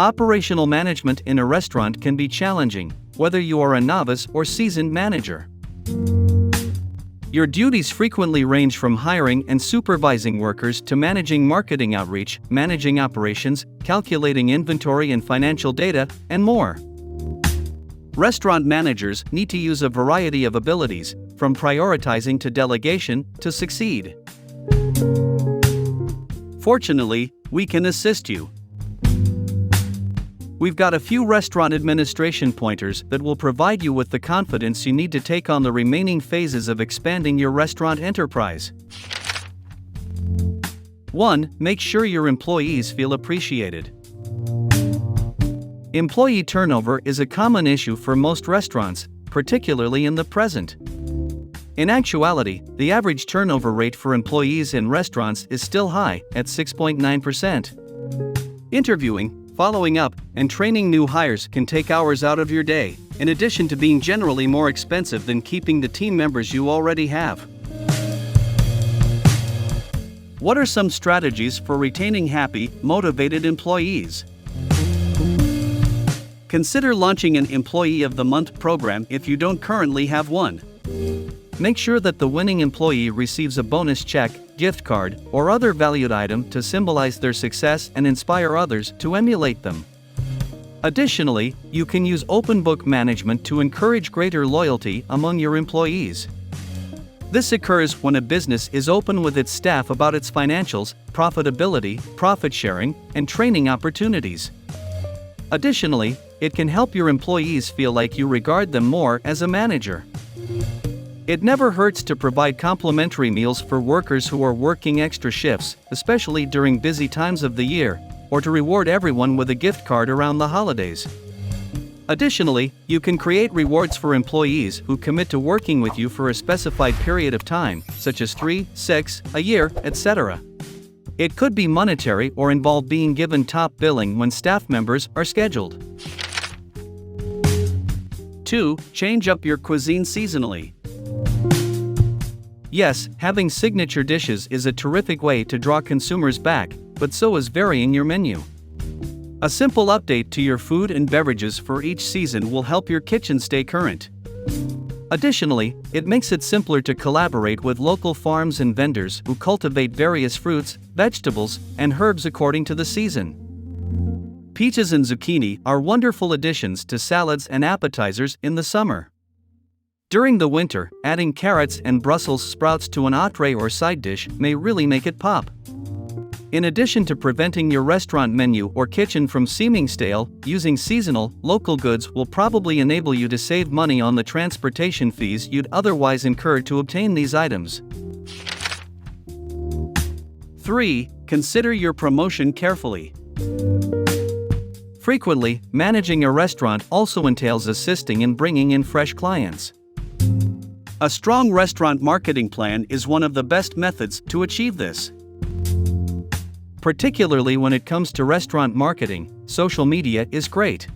Operational management in a restaurant can be challenging, whether you are a novice or seasoned manager. Your duties frequently range from hiring and supervising workers to managing marketing outreach, managing operations, calculating inventory and financial data, and more. Restaurant managers need to use a variety of abilities, from prioritizing to delegation, to succeed. Fortunately, we can assist you. We've got a few restaurant administration pointers that will provide you with the confidence you need to take on the remaining phases of expanding your restaurant enterprise. 1. Make sure your employees feel appreciated. Employee turnover is a common issue for most restaurants, particularly in the present. In actuality, the average turnover rate for employees in restaurants is still high, at 6.9%. Interviewing, following up, and training new hires can take hours out of your day, in addition to being generally more expensive than keeping the team members you already have. What are some strategies for retaining happy, motivated employees? Consider launching an Employee of the Month program if you don't currently have one. Make sure that the winning employee receives a bonus check, gift card, or other valued item to symbolize their success and inspire others to emulate them. Additionally, you can use open book management to encourage greater loyalty among your employees. This occurs when a business is open with its staff about its financials, profitability, profit sharing, and training opportunities. Additionally, it can help your employees feel like you regard them more as a manager. It never hurts to provide complimentary meals for workers who are working extra shifts, especially during busy times of the year, or to reward everyone with a gift card around the holidays. Additionally, you can create rewards for employees who commit to working with you for a specified period of time, such as 3, 6, a year, etc. It could be monetary or involve being given top billing when staff members are scheduled. 2. Change up your cuisine seasonally. Yes, having signature dishes is a terrific way to draw consumers back, but so is varying your menu. A simple update to your food and beverages for each season will help your kitchen stay current. Additionally, it makes it simpler to collaborate with local farms and vendors who cultivate various fruits, vegetables, and herbs according to the season. Peaches and zucchini are wonderful additions to salads and appetizers in the summer. During the winter, adding carrots and Brussels sprouts to an entree or side dish may really make it pop. In addition to preventing your restaurant menu or kitchen from seeming stale, using seasonal, local goods will probably enable you to save money on the transportation fees you'd otherwise incur to obtain these items. 3. Consider your promotion carefully. Frequently, managing a restaurant also entails assisting in bringing in fresh clients. A strong restaurant marketing plan is one of the best methods to achieve this. Particularly when it comes to restaurant marketing, social media is great.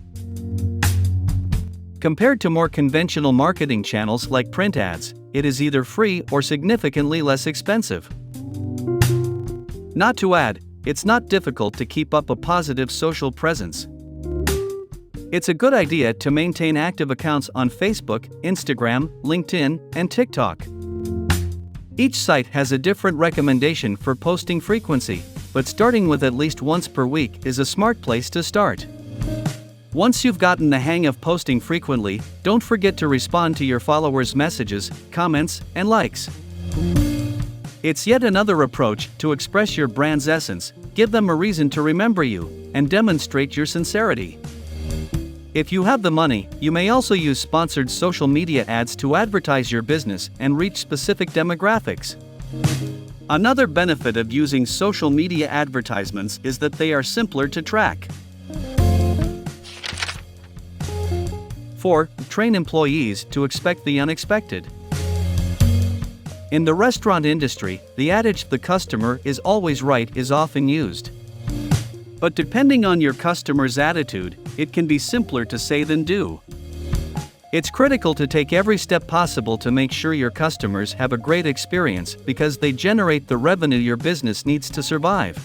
Compared to more conventional marketing channels like print ads, it is either free or significantly less expensive. Not to add, it's not difficult to keep up a positive social presence. It's a good idea to maintain active accounts on Facebook, Instagram, LinkedIn, and TikTok. Each site has a different recommendation for posting frequency, but starting with at least once per week is a smart place to start. Once you've gotten the hang of posting frequently, don't forget to respond to your followers' messages, comments, and likes. It's yet another approach to express your brand's essence, give them a reason to remember you, and demonstrate your sincerity. If you have the money, you may also use sponsored social media ads to advertise your business and reach specific demographics. Another benefit of using social media advertisements is that they are simpler to track. 4. Train employees to expect the unexpected. In the restaurant industry, the adage "the customer is always right" is often used. But depending on your customer's attitude, it can be simpler to say than do. It's critical to take every step possible to make sure your customers have a great experience because they generate the revenue your business needs to survive.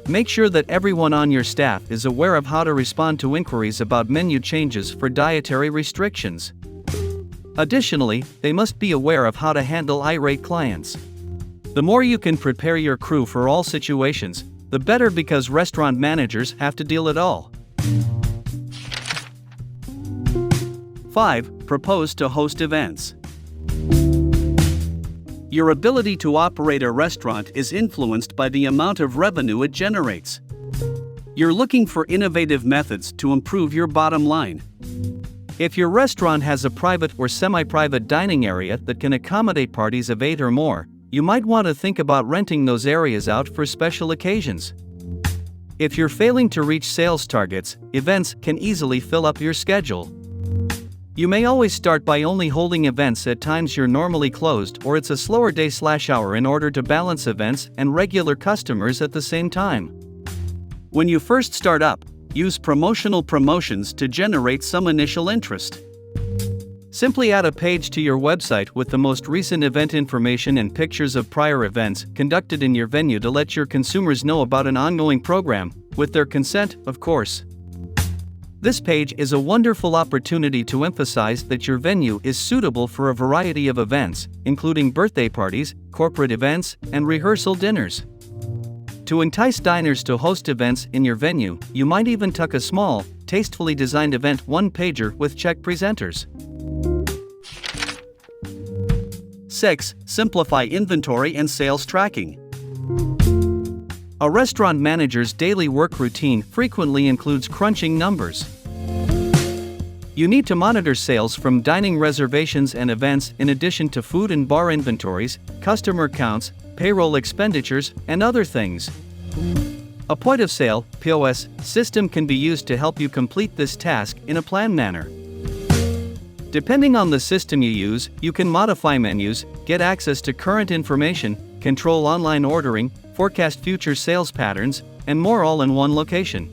Make sure that everyone on your staff is aware of how to respond to inquiries about menu changes for dietary restrictions. Additionally, they must be aware of how to handle irate clients. The more you can prepare your crew for all situations, the better, because restaurant managers have to deal it all. 5. Propose to host events. Your ability to operate a restaurant is influenced by the amount of revenue it generates. You're looking for innovative methods to improve your bottom line. If your restaurant has a private or semi-private dining area that can accommodate parties of 8 or more, you might want to think about renting those areas out for special occasions. If you're failing to reach sales targets, events can easily fill up your schedule. You may always start by only holding events at times you're normally closed, or it's a slower day/hour, in order to balance events and regular customers at the same time. When you first start up, use promotions to generate some initial interest. Simply add a page to your website with the most recent event information and pictures of prior events conducted in your venue to let your consumers know about an ongoing program, with their consent, of course. This page is a wonderful opportunity to emphasize that your venue is suitable for a variety of events, including birthday parties, corporate events, and rehearsal dinners. To entice diners to host events in your venue, you might even tuck a small, tastefully designed event one-pager with check presenters. 6. Simplify inventory and sales tracking. A restaurant manager's daily work routine frequently includes crunching numbers. You need to monitor sales from dining reservations and events, in addition to food and bar inventories, customer counts, payroll expenditures, and other things. A point of sale (POS) system can be used to help you complete this task in a planned manner. Depending on the system you use, you can modify menus, get access to current information, control online ordering, forecast future sales patterns, and more, all in one location.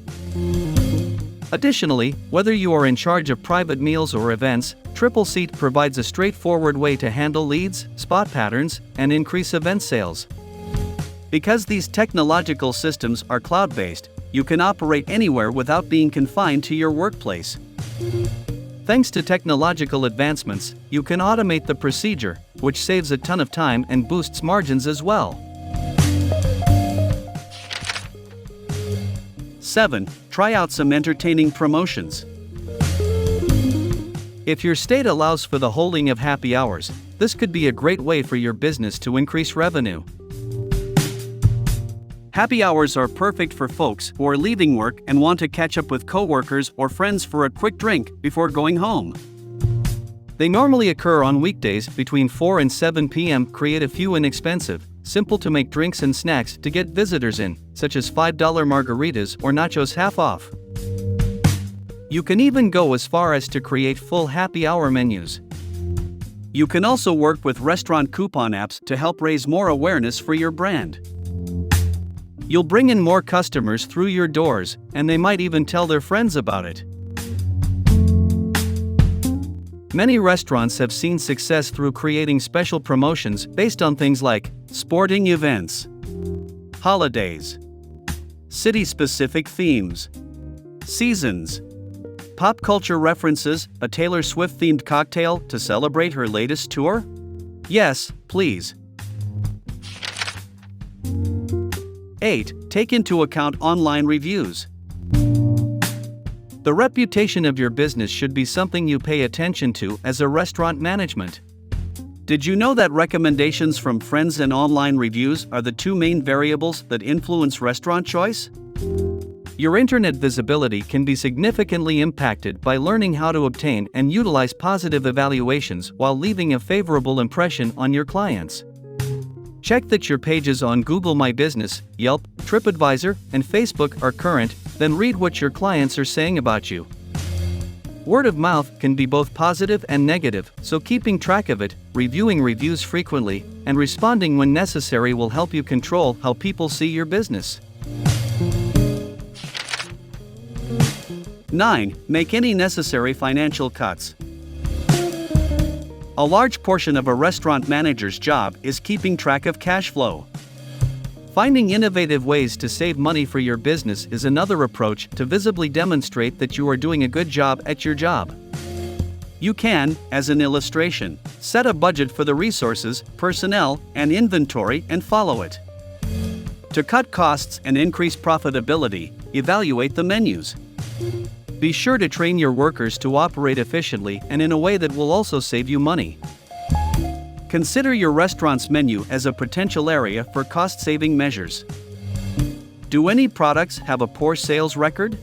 Additionally, whether you are in charge of private meals or events, Triple Seat provides a straightforward way to handle leads, spot patterns, and increase event sales. Because these technological systems are cloud-based, you can operate anywhere without being confined to your workplace. Thanks to technological advancements, you can automate the procedure, which saves a ton of time and boosts margins as well. 7. Try out some entertaining promotions. If your state allows for the holding of happy hours, this could be a great way for your business to increase revenue. Happy hours are perfect for folks who are leaving work and want to catch up with coworkers or friends for a quick drink before going home. They normally occur on weekdays between 4 and 7 p.m. Create a few inexpensive, simple-to-make drinks and snacks to get visitors in, such as $5 margaritas or nachos half off. You can even go as far as to create full happy hour menus. You can also work with restaurant coupon apps to help raise more awareness for your brand. You'll bring in more customers through your doors, and they might even tell their friends about it. Many restaurants have seen success through creating special promotions based on things like sporting events, holidays, city-specific themes, seasons, pop culture references, a Taylor Swift-themed cocktail to celebrate her latest tour? Yes, please. 8. Take into account online reviews. The reputation of your business should be something you pay attention to as a restaurant management. Did you know that recommendations from friends and online reviews are the two main variables that influence restaurant choice? Your internet visibility can be significantly impacted by learning how to obtain and utilize positive evaluations while leaving a favorable impression on your clients. Check that your pages on Google My Business, Yelp, TripAdvisor, and Facebook are current, then read what your clients are saying about you. Word of mouth can be both positive and negative, so keeping track of it, reviewing reviews frequently, and responding when necessary will help you control how people see your business. 9. Make any necessary financial cuts. A large portion of a restaurant manager's job is keeping track of cash flow. Finding innovative ways to save money for your business is another approach to visibly demonstrate that you are doing a good job at your job. You can, as an illustration, set a budget for the resources, personnel, and inventory and follow it. To cut costs and increase profitability, evaluate the menus. Be sure to train your workers to operate efficiently and in a way that will also save you money. Consider your restaurant's menu as a potential area for cost-saving measures. Do any products have a poor sales record?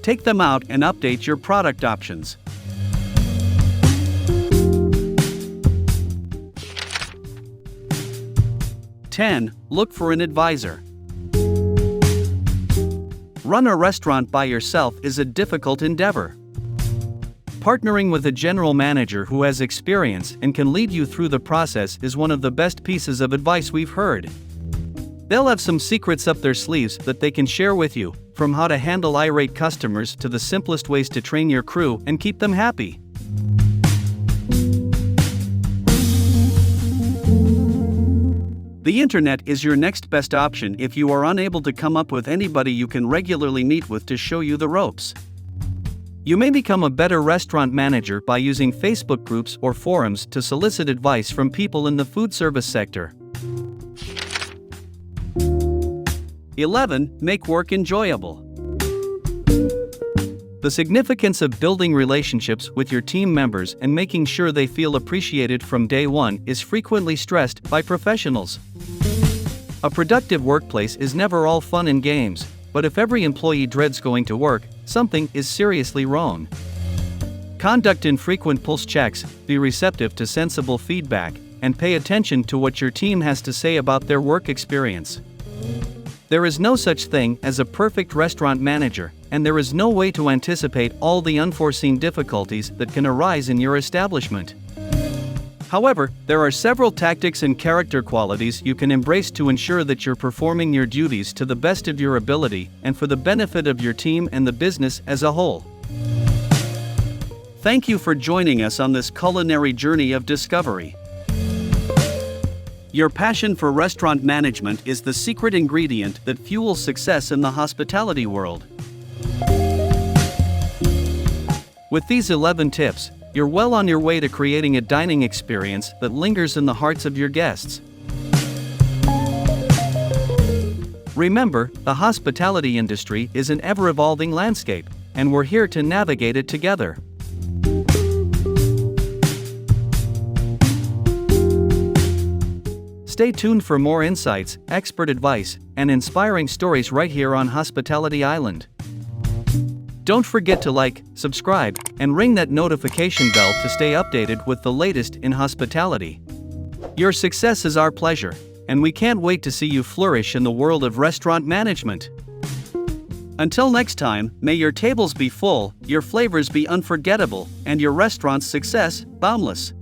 Take them out and update your product options. Look for an advisor. Run a restaurant by yourself is a difficult endeavor. Partnering with a general manager who has experience and can lead you through the process is one of the best pieces of advice we've heard. They'll have some secrets up their sleeves that they can share with you, from how to handle irate customers to the simplest ways to train your crew and keep them happy. The internet is your next best option if you are unable to come up with anybody you can regularly meet with to show you the ropes. You may become a better restaurant manager by using Facebook groups or forums to solicit advice from people in the food service sector. 11. Make work enjoyable. The significance of building relationships with your team members and making sure they feel appreciated from day one is frequently stressed by professionals. A productive workplace is never all fun and games, but if every employee dreads going to work, something is seriously wrong. Conduct infrequent pulse checks, be receptive to sensible feedback, and pay attention to what your team has to say about their work experience. There is no such thing as a perfect restaurant manager, and there is no way to anticipate all the unforeseen difficulties that can arise in your establishment. However, there are several tactics and character qualities you can embrace to ensure that you're performing your duties to the best of your ability and for the benefit of your team and the business as a whole. Thank you for joining us on this culinary journey of discovery. Your passion for restaurant management is the secret ingredient that fuels success in the hospitality world. With these 11 tips, you're well on your way to creating a dining experience that lingers in the hearts of your guests. Remember, the hospitality industry is an ever-evolving landscape, and we're here to navigate it together. Stay tuned for more insights, expert advice, and inspiring stories right here on Hospitality Island. Don't forget to like, subscribe, and ring that notification bell to stay updated with the latest in hospitality. Your success is our pleasure, and we can't wait to see you flourish in the world of restaurant management. Until next time, may your tables be full, your flavors be unforgettable, and your restaurant's success boundless.